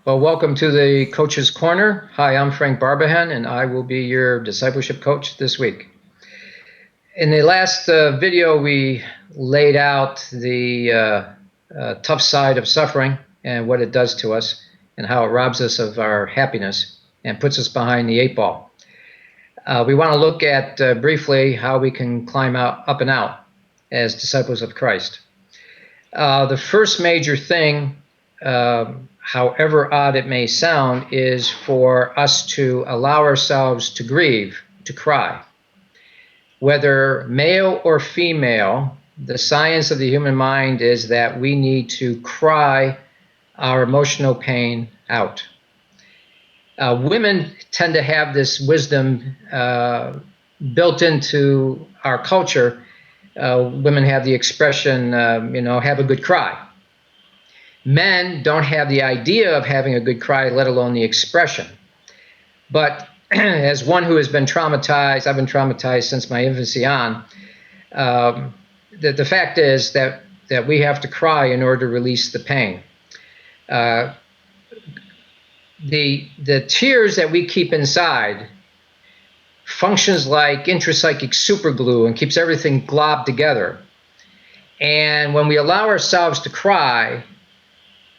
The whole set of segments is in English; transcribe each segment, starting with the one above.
Well, welcome to the Coach's Corner. Hi, I'm Frank Barbehenn, and I will be your discipleship coach this week. In the last video, we laid out the tough side of suffering and what it does to us and how it robs us of our happiness and puts us behind the eight ball. We want to look at briefly how we can climb up and out as disciples of Christ. The first major thing, however odd it may sound, is for us to allow ourselves to grieve, to cry. Whether male or female, the science of the human mind is that we need to cry our emotional pain out. Women tend to have this wisdom built into our culture. Women have the expression, have a good cry. Men don't have the idea of having a good cry, let alone the expression. But as one who has been traumatized, I've been traumatized since my infancy on, the fact is that we have to cry in order to release the pain. The tears that we keep inside functions like intrapsychic superglue and keeps everything globbed together. And when we allow ourselves to cry,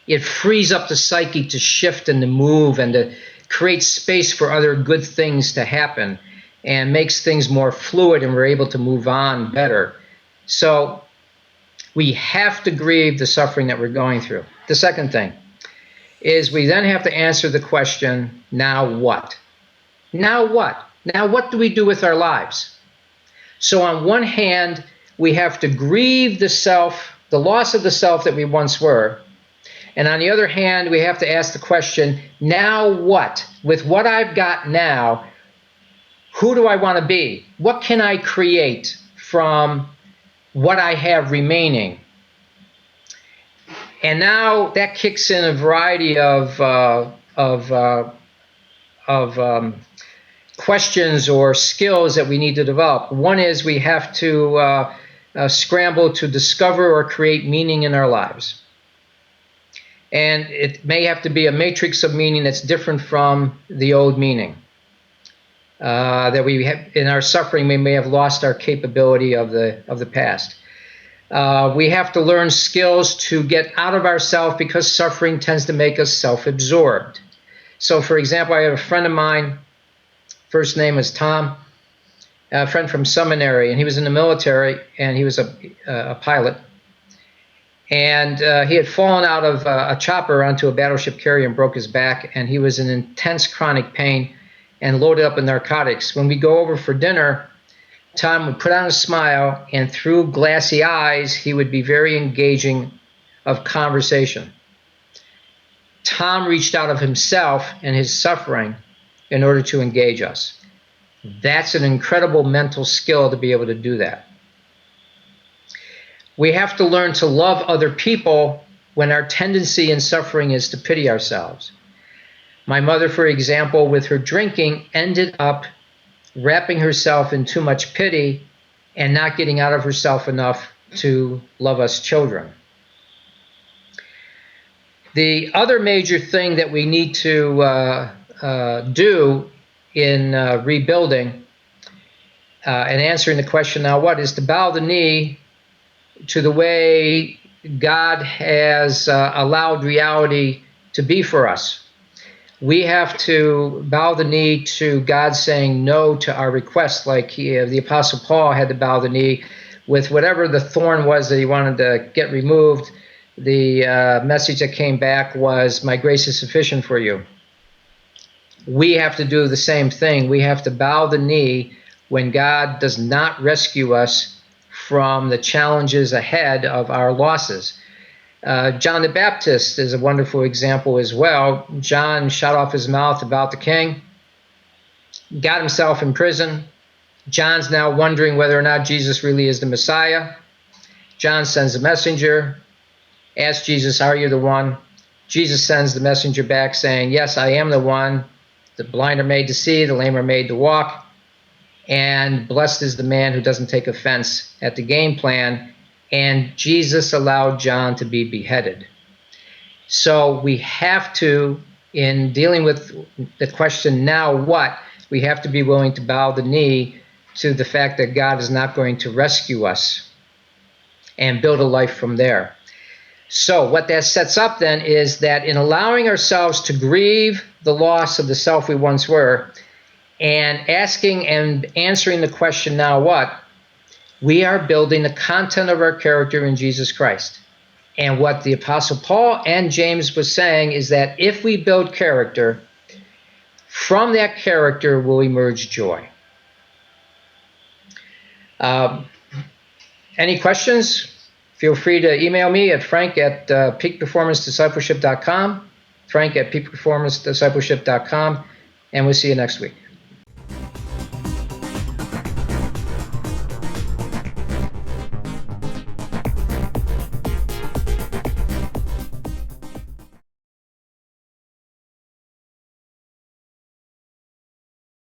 it frees up the psyche to shift and to move and to create space for other good things to happen and makes things more fluid, and we're able to move on better. So we have to grieve the suffering that we're going through. The second thing is we then have to answer the question, now what? Now what? Now what do we do with our lives? So on one hand, we have to grieve the self, the loss of the self that we once were. And on the other hand, we have to ask the question, now what? With what I've got now, who do I want to be? What can I create from what I have remaining? And now that kicks in a variety of questions or skills that we need to develop. One is we have to scramble to discover or create meaning in our lives. And it may have to be a matrix of meaning that's different from the old meaning. That we have in our suffering, we may have lost our capability of the past. We have to learn skills to get out of ourselves because suffering tends to make us self-absorbed. So, for example, I have a friend of mine. First name is Tom, a friend from seminary, and he was in the military, and he was a pilot. And he had fallen out of a chopper onto a battleship carrier and broke his back, and he was in intense chronic pain and loaded up with narcotics. When we go over for dinner, Tom would put on a smile, and through glassy eyes, he would be very engaging of conversation. Tom reached out of himself and his suffering in order to engage us. That's an incredible mental skill to be able to do that. We have to learn to love other people when our tendency in suffering is to pity ourselves. My mother, for example, with her drinking, ended up wrapping herself in too much pity and not getting out of herself enough to love us children. The other major thing that we need to do in rebuilding and answering the question, now what, is to bow the knee to the way God has allowed reality to be for us. We have to bow the knee to God saying no to our requests, like the Apostle Paul had to bow the knee with whatever the thorn was that he wanted to get removed. The message that came back was, my grace is sufficient for you. We have to do the same thing. We have to bow the knee when God does not rescue us from the challenges ahead of our losses. John the Baptist is a wonderful example as well. John shut off his mouth about the king, got himself in prison. John's now wondering whether or not Jesus really is the Messiah. John sends a messenger, asks Jesus, are you the one? Jesus sends the messenger back saying, yes, I am the one. The blind are made to see, the lame are made to walk. And blessed is the man who doesn't take offense at the game plan. And Jesus allowed John to be beheaded. So we have to in dealing with the question, now what, we have to be willing to bow the knee to the fact that God is not going to rescue us and build a life from there. So what that sets up then is that in allowing ourselves to grieve the loss of the self we once were and asking and answering the question, now what, we are building the content of our character in Jesus Christ. And what the Apostle Paul and James was saying is that if we build character, from that character will emerge joy. Any questions? Feel free to email me at frank@peakperformancediscipleship.com, frank@peakperformancediscipleship.com, and we'll see you next week.